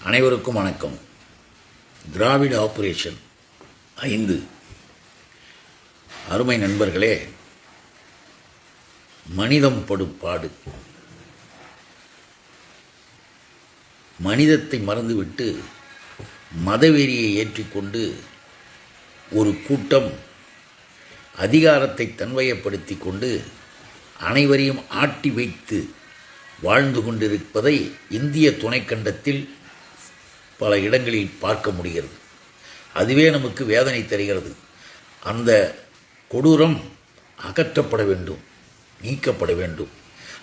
அனைவருக்கும் வணக்கம். திராவிட ஆபரேஷன் 5 அருமை நண்பர்களே, மனிதம் படும் பாடு. மனிதத்தை மறந்துவிட்டு மதவெறியை ஏற்றிக்கொண்டு ஒரு கூட்டம் அதிகாரத்தை தன்வயப்படுத்தி கொண்டு அனைவரையும் ஆட்டி வைத்து வாழ்ந்து கொண்டிருப்பதை இந்திய துணைக்கண்டத்தில் பல இடங்களில் பார்க்க முடிகிறது. அதுவே நமக்கு வேதனை தருகிறது. அந்த கொடூரம் அகற்றப்பட வேண்டும், நீக்கப்பட வேண்டும்.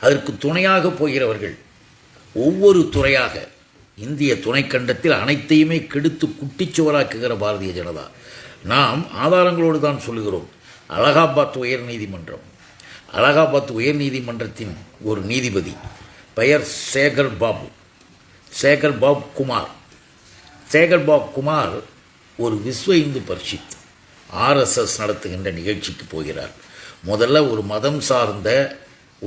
அதற்கு துணையாக போகிறவர்கள் ஒவ்வொரு துறையாக இந்திய துணைக்கண்டத்தில் அனைத்தையுமே கெடுத்து குட்டிச்சுவராக்குகிற பாரதிய ஜனதா. நாம் ஆதாரங்களோடு தான் சொல்லுகிறோம். அலகாபாத் உயர்நீதிமன்றத்தின் ஒரு நீதிபதி பெயர் சேகர் பாப் குமார் ஒரு விஸ்வ இந்து பரிஷத் RSS நடத்துகின்ற நிகழ்ச்சிக்கு போகிறார். முதல்ல ஒரு மதம் சார்ந்த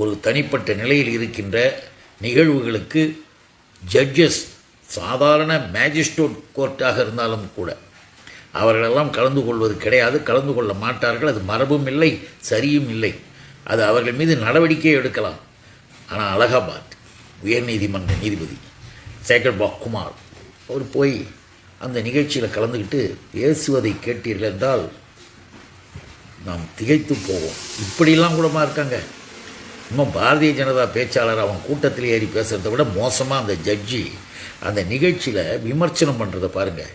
ஒரு தனிப்பட்ட நிலையில் இருக்கின்ற நிகழ்வுகளுக்கு ஜட்ஜஸ், சாதாரண மேஜிஸ்ட்ரேட் கோர்ட்டாக இருந்தாலும் கூட அவர்களெல்லாம் கலந்து கொள்வது கிடையாது, கலந்து கொள்ள மாட்டார்கள். அது மரபும் இல்லை, சரியும் இல்லை. அது அவர்கள் மீது நடவடிக்கை எடுக்கலாம். ஆனால் அலகாபாத் உயர்நீதிமன்ற நீதிபதி சேகர் பாப் குமார் அவர் போய் அந்த நிகழ்ச்சியில் கலந்துக்கிட்டு பேசுவதை கேட்டீர்கள் என்றால் நாம் திகைத்து போவோம். இப்படிலாம் கூடமா இருக்காங்க. இன்னும் பாரதிய ஜனதா பேச்சாளர் அவன் கூட்டத்தில் ஏறி பேசுகிறத விட மோசமாக அந்த ஜட்ஜி அந்த நிகழ்ச்சியில் விமர்சனம் பண்ணுறதை பாருங்கள்.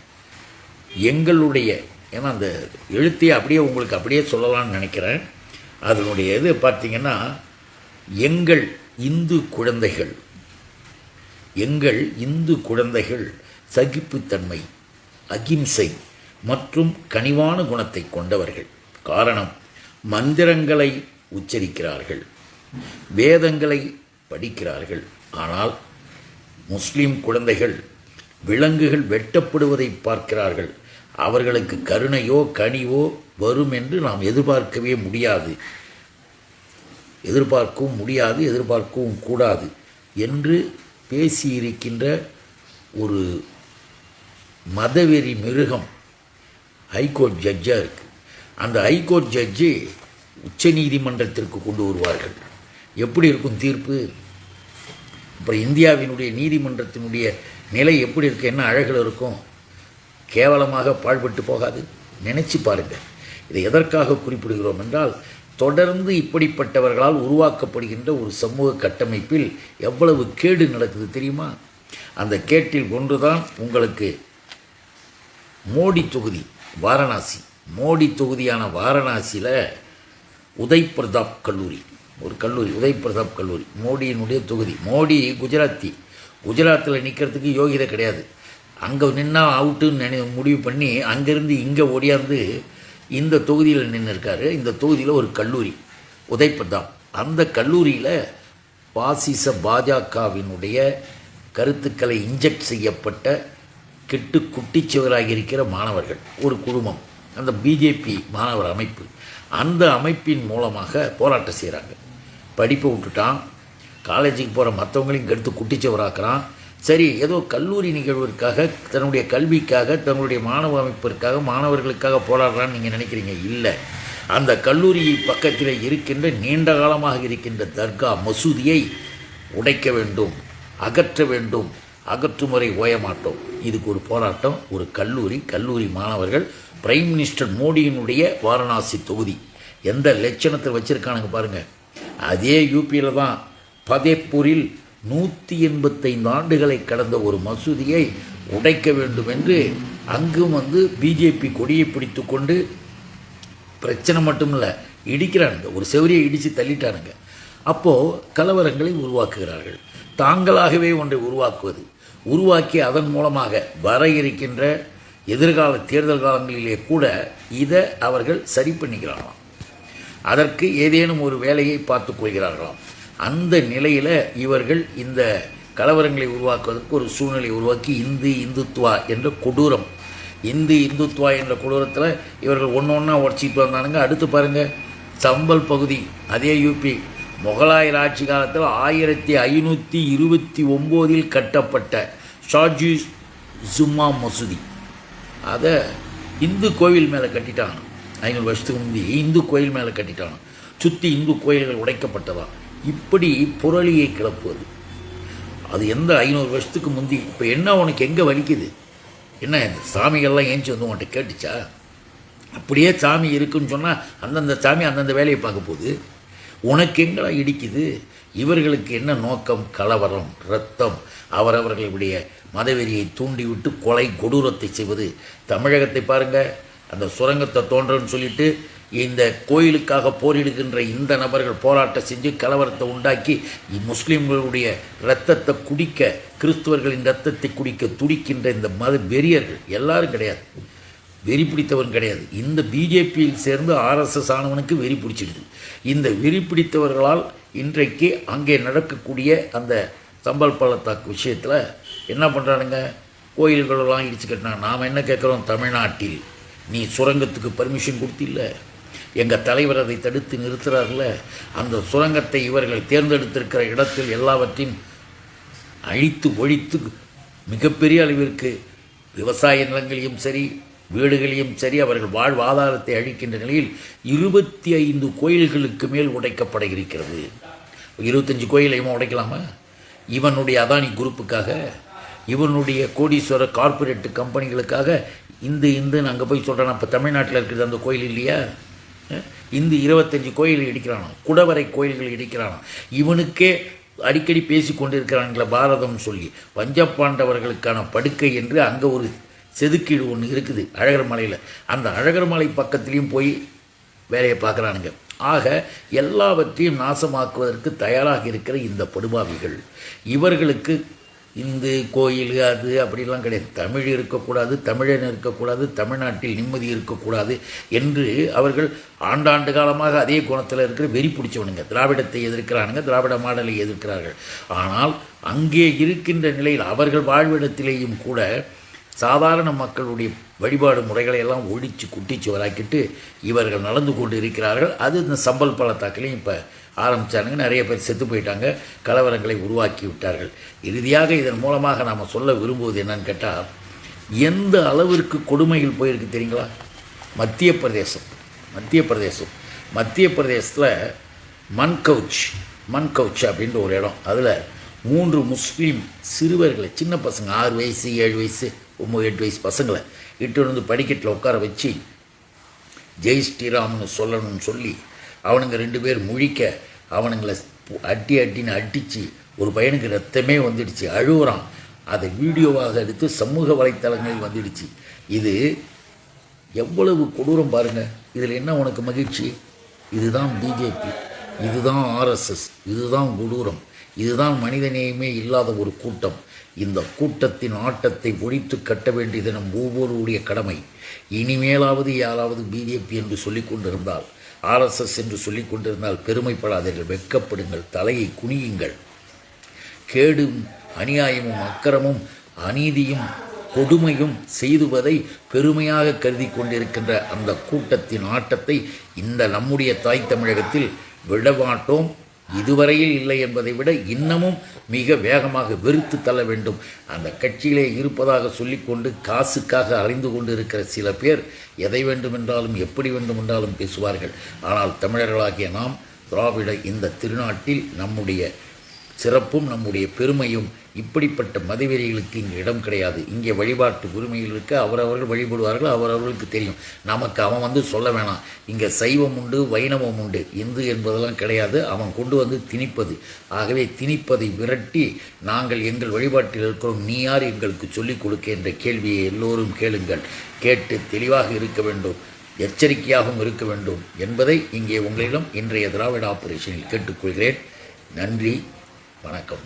எங்களுடைய, ஏன்னா அந்த எழுத்தையை அப்படியே சொல்லலாம்னு நினைக்கிறேன். அதனுடைய இது பார்த்திங்கன்னா, எங்கள் இந்து குழந்தைகள் சகிப்புத்தன்மை, அகிம்சை மற்றும் கனிவான குணத்தை கொண்டவர்கள். காரணம், மந்திரங்களை உச்சரிக்கிறார்கள், வேதங்களை படிக்கிறார்கள். ஆனால் முஸ்லிம் குழந்தைகள் விலங்குகள் வெட்டப்படுவதை பார்க்கிறார்கள். அவர்களுக்கு கருணையோ கனிவோ வரும் என்று நாம் எதிர்பார்க்கவும் கூடாது என்று பேசியிருக்கின்ற ஒரு மதவெறி மிருகம் ஹைகோர்ட் ஜட்ஜாக இருக்குது. அந்த ஹைகோர்ட் ஜட்ஜி உச்ச நீதிமன்றத்திற்கு கொண்டு வருவார்கள். எப்படி இருக்கும் தீர்ப்பு? அப்புறம் இந்தியாவினுடைய நீதிமன்றத்தினுடைய நிலை எப்படி இருக்குது? என்ன அழகில் இருக்கும்? கேவலமாக பாழ்பட்டு போகாது? நினைச்சு பாருங்கள். இதை எதற்காக குறிப்பிடுகிறோம் என்றால், தொடர்ந்து இப்படிப்பட்டவர்களால் உருவாக்கப்படுகின்ற ஒரு சமூக கட்டமைப்பில் எவ்வளவு கேடு நடக்குது தெரியுமா? அந்த கேட்டில் ஒன்றுதான் உங்களுக்கு மோடி தொகுதி தொகுதியான வாரணாசியில் உதய் பிரதாப் கல்லூரி, மோடியினுடைய தொகுதி. மோடி குஜராத்தில் நிற்கிறதுக்கு யோகிதை கிடையாது. அங்கே நின்னா அவுட்டுன்னு முடிவு பண்ணி அங்கேருந்து இங்கே ஓடியாந்து இந்த தொகுதியில் நின்று இருக்காரு. இந்த தொகுதியில் ஒரு கல்லூரி உதய் பிரதாப். அந்த கல்லூரியில் பாஜகவினுடைய கருத்துக்களை இன்ஜெக்ட் செய்யப்பட்ட கெட்டு குட்டிச்சுவராகி இருக்கிற மாணவர்கள் ஒரு குழுமம், அந்த பிஜேபி மாணவர் அமைப்பு, அந்த அமைப்பின் மூலமாக போராட்டம் செய்கிறாங்க. படிப்பை விட்டுட்டான், காலேஜுக்கு போகிற மற்றவங்களையும் கெடுத்து குட்டிச்சுவராக்குறான். சரி, ஏதோ கல்லூரி நிகழ்விற்காக, தன்னுடைய கல்விக்காக, தன்னுடைய மாணவ அமைப்பிற்காக, மாணவர்களுக்காக போராடுறான்னு நீங்கள் நினைக்கிறீங்க. இல்லை, அந்த கல்லூரி பக்கத்தில் இருக்கின்ற நீண்ட காலமாக இருக்கின்ற தர்கா மசூதியை உடைக்க வேண்டும், அகற்ற வேண்டும். அகற்றும் வரை ஓய மாட்டோம். இதுக்கு ஒரு போராட்டம். ஒரு கல்லூரி மாணவர்கள் பிரைம் மினிஸ்டர் மோடியினுடைய வாரணாசி தொகுதி எந்த லட்சணத்தில் வச்சுருக்கானுங்க பாருங்கள். அதே யூபியில் தான் பதேப்பூரில் 185 ஆண்டுகளை கடந்த ஒரு மசூதியை உடைக்க வேண்டும் என்று அங்கும் பிஜேபி கொடியை பிடித்து கொண்டு பிரச்சனை மட்டும் இல்லை, இடிக்கிறானுங்க. ஒரு செவரியை இடித்து தள்ளிட்டானுங்க. அப்போது கலவரங்களை உருவாக்குகிறார்கள். தாங்களாகவே ஒன்றை உருவாக்கி அதன் மூலமாக வர இருக்கின்ற எதிர்கால தேர்தல் காலங்களிலே கூட இதை அவர்கள் சரி பண்ணிக்கிறார்களாம். அதற்கு ஏதேனும் ஒரு வேலையை பார்த்து கொள்கிறார்களாம். அந்த நிலையில் இவர்கள் இந்த கலவரங்களை உருவாக்குவதற்கு ஒரு சூழ்நிலை உருவாக்கி இந்துத்துவா என்ற கொடூரம், இந்துத்துவா என்ற கொடூரத்தில் இவர்கள் ஒன்றா உடச்சிட்டு வந்தானுங்க. அடுத்து பாருங்கள், சம்பல் பகுதி, அதே யூபி, முகலாயர் ஆட்சி காலத்தில் 1529 கட்டப்பட்ட ஜும்மா மசூதி, அதை இந்து கோவில் மேலே கட்டிட்டாங்க. 500 வருஷத்துக்கு முந்தி இந்து கோயில் மேலே கட்டிட்டாங்க. சுற்றி இந்து கோயில்கள் உடைக்கப்பட்டதா. இப்படி புரளியை கிளப்புவது அது எந்த 500 வருஷத்துக்கு முந்தி. இப்போ என்ன உனக்கு எங்கே வலிக்குது? என்ன சாமிகள்லாம் ஏஞ்சி வந்து உன்கிட்ட கேட்டுச்சா? அப்படியே சாமி இருக்குன்னு சொன்னால் அந்தந்த சாமி அந்தந்த வேலையை பார்க்க போகுது. உனக்கு எங்கடா இடிக்குது? இவர்களுக்கு என்ன நோக்கம்? கலவரம், இரத்தம், அவரவர்களுடைய மதவெறியை தூண்டிவிட்டு கொலை கொடூரத்தை செய்வது. தமிழகத்தை பாருங்கள், அந்த சுரங்கத்தை தோன்றன்னு சொல்லிட்டு இந்த கோயிலுக்காக போரிடுகின்ற இந்த நபர்கள் போராட்டம் செஞ்சு கலவரத்தை உண்டாக்கி முஸ்லீம்களுடைய இரத்தத்தை குடிக்க, கிறிஸ்துவர்களின் இரத்தத்தை குடிக்க துடிக்கின்ற இந்த மத வெறியர்கள் எல்லாரும் கிடையாது, வெறி பிடித்தவன் கிடையாது. இந்த பிஜேபியில் சேர்ந்து ஆர்எஸ்எஸ் ஆனவனுக்கு வெறி பிடிச்சிடுது. இந்த வெறி பிடித்தவர்களால் இன்றைக்கு அங்கே நடக்கக்கூடிய அந்த சம்பல் பள்ளத்தாக்கு விஷயத்தில் என்ன பண்ணுறானுங்க? கோயில்களெல்லாம் இடிச்சு கட்டினாங்க. நாம் என்ன கேட்குறோம்? தமிழ்நாட்டில் நீ சுரங்கத்துக்கு பர்மிஷன் கொடுத்தில்ல, எங்கள் தலைவர் அதை தடுத்து நிறுத்துகிறார்கள, அந்த சுரங்கத்தை இவர்கள் தேர்ந்தெடுத்திருக்கிற இடத்தில் எல்லாவற்றையும் அழித்து ஒழித்து மிகப்பெரிய அளவிற்கு விவசாய நிலங்களையும் சரி, வீடுகளையும் சரி, அவர்கள் வாழ்வாதாரத்தை அழிக்கின்ற நிலையில் 25 கோயில்களுக்கு மேல் உடைக்கப்பட இருக்கிறது. 25 கோயிலையும் உடைக்கலாமா? இவனுடைய அதானி குரூப்புக்காக, இவனுடைய கோடீஸ்வர கார்ப்பரேட் கம்பெனிகளுக்காக இந்துன்னு அங்கே போய் சொல்கிறான். இப்போ தமிழ்நாட்டில் இருக்கிறது அந்த கோயில் இல்லையா? இந்து 25 கோயில் இடிக்கிறானோ, குடவரை கோயில்கள் இடிக்கிறானோ. இவனுக்கே அடிக்கடி பேசி கொண்டிருக்கிறாங்களே பாரதம் சொல்லி. பஞ்சபாண்டவர்களுக்கான படுக்கை என்று அங்கே ஒரு செதுக்கீடு ஒன்று இருக்குது அழகர் மலையில். அந்த அழகர் மலை பக்கத்துலேயும் போய் வேலையை பார்க்குறானுங்க. ஆக எல்லாவற்றையும் நாசமாக்குவதற்கு தயாராக இருக்கிற இந்த படுபாவிகள், இவர்களுக்கு இந்து கோயில் அது அப்படிலாம் கிடையாது. தமிழ் இருக்கக்கூடாது, தமிழன் இருக்கக்கூடாது, தமிழ்நாட்டில் நிம்மதி இருக்கக்கூடாது என்று அவர்கள் ஆண்டாண்டு காலமாக அதே குணத்தில் இருக்கிற வெறி பிடிச்சவனுங்க. திராவிடத்தை எதிர்க்கிறானுங்க, திராவிட மாடலை எதிர்க்கிறார்கள். ஆனால் அங்கே இருக்கின்ற நிலையில் அவர்கள் வாழ்விடத்திலேயும் கூட சாதாரண மக்களுடைய வழிபாடு முறைகளை எல்லாம் ஒழித்து குட்டிச்சு வராக்கிட்டு இவர்கள் நடந்து கொண்டு இருக்கிறார்கள். அது இந்த சம்பல் பள்ளத்தாக்கிலையும் இப்போ ஆரம்பித்தானுங்க. நிறைய பேர் செத்து போயிட்டாங்க, கலவரங்களை உருவாக்கி விட்டார்கள். இறுதியாக இதன் மூலமாக நாம் சொல்ல விரும்புவது என்னன்னு கேட்டால், எந்த அளவிற்கு கொடுமைகள் போயிருக்கு தெரியுங்களா? மத்திய பிரதேசத்தில் மன்கவுச் அப்படின்ற ஒரு இடம். அதில் 3 முஸ்லீம் சிறுவர்களை, சின்ன பசங்க 6 வயசு 7 வயசு 8 வயசு பசங்களை இட்டு வந்து படிக்கட்டில் உட்கார வச்சு ஜெய் ஸ்ரீராம்னு சொல்லணும்னு சொல்லி அவனுங்க 2 பேர் முழிக்க அவனுங்களை அட்டின்னு அடித்து ஒரு பையனுக்கு ரத்தமே வந்துடுச்சு, அழுகுறான். அதை வீடியோவாக எடுத்து சமூக வலைத்தளங்களில் வந்துடுச்சு. இது எவ்வளவு கொடூரம் பாருங்கள். இதில் என்ன உனக்கு மகிழ்ச்சி? இதுதான் பிஜேபி, இதுதான் ஆர்எஸ்எஸ், இதுதான் கொடூரம், இதுதான் மனிதநேயமே இல்லாத ஒரு கூட்டம். இந்த கூட்டத்தின் ஆட்டத்தை ஒழித்து கட்ட வேண்டியது நம் ஒவ்வொருடைய கடமை. இனிமேலாவது யாராவது பிஜேபி என்று சொல்லிக் கொண்டிருந்தால், ஆர்எஸ்எஸ் என்று சொல்லிக் கொண்டிருந்தால் பெருமைப்படாதீர்கள், வெட்கப்படுங்கள், தலையை குனியுங்கள். கேடும் அநியாயமும் அக்கிரமும் அநீதியும் கொடுமையும் செய்துவதை பெருமையாக கருதி கொண்டிருக்கின்ற அந்த கூட்டத்தின் ஆட்டத்தை இந்த நம்முடைய தாய் தமிழகத்தில் விடமாட்டோம். இதுவரையில் இல்லை என்பதை விட இன்னமும் மிக வேகமாக வெறுத்து தள்ள வேண்டும். அந்த கட்சியிலே இருப்பதாக சொல்லிக்கொண்டு காசுக்காக அறிந்து கொண்டு இருக்கிற சில பேர் எதை வேண்டுமென்றாலும் எப்படி வேண்டுமென்றாலும் பேசுவார்கள். ஆனால் தமிழர்களாகிய நாம் திராவிட இந்த திருநாட்டில் நம்முடைய சிறப்பும் நம்முடைய பெருமையும் இப்படிப்பட்ட மதவெறிகளுக்கு இங்கே இடம் கிடையாது. இங்கே வழிபாட்டு உரிமைகள் இருக்க அவரவர்கள் வழிபடுவார்கள், அவரவர்களுக்கு தெரியும். நமக்கு அவன் வந்து சொல்ல வேணாம். இங்கே சைவம் உண்டு, வைணவம் உண்டு, இந்து என்பதெல்லாம் கிடையாது. அவன் கொண்டு வந்து திணிப்பது. ஆகவே திணிப்பதை விரட்டி நாங்கள் எங்கள் வழிபாட்டில் இருக்கிறோம், நீ யார் எங்களுக்கு சொல்லிக் கொடுக்க என்ற கேள்வியை எல்லோரும் கேளுங்கள். கேட்டு தெளிவாக இருக்க வேண்டும், எச்சரிக்கையாகவும் இருக்க வேண்டும் என்பதை இங்கே உங்களிடம் இன்றைய திராவிட ஆபரேஷனில் கேட்டுக்கொள்கிறேன். நன்றி, வணக்கம்.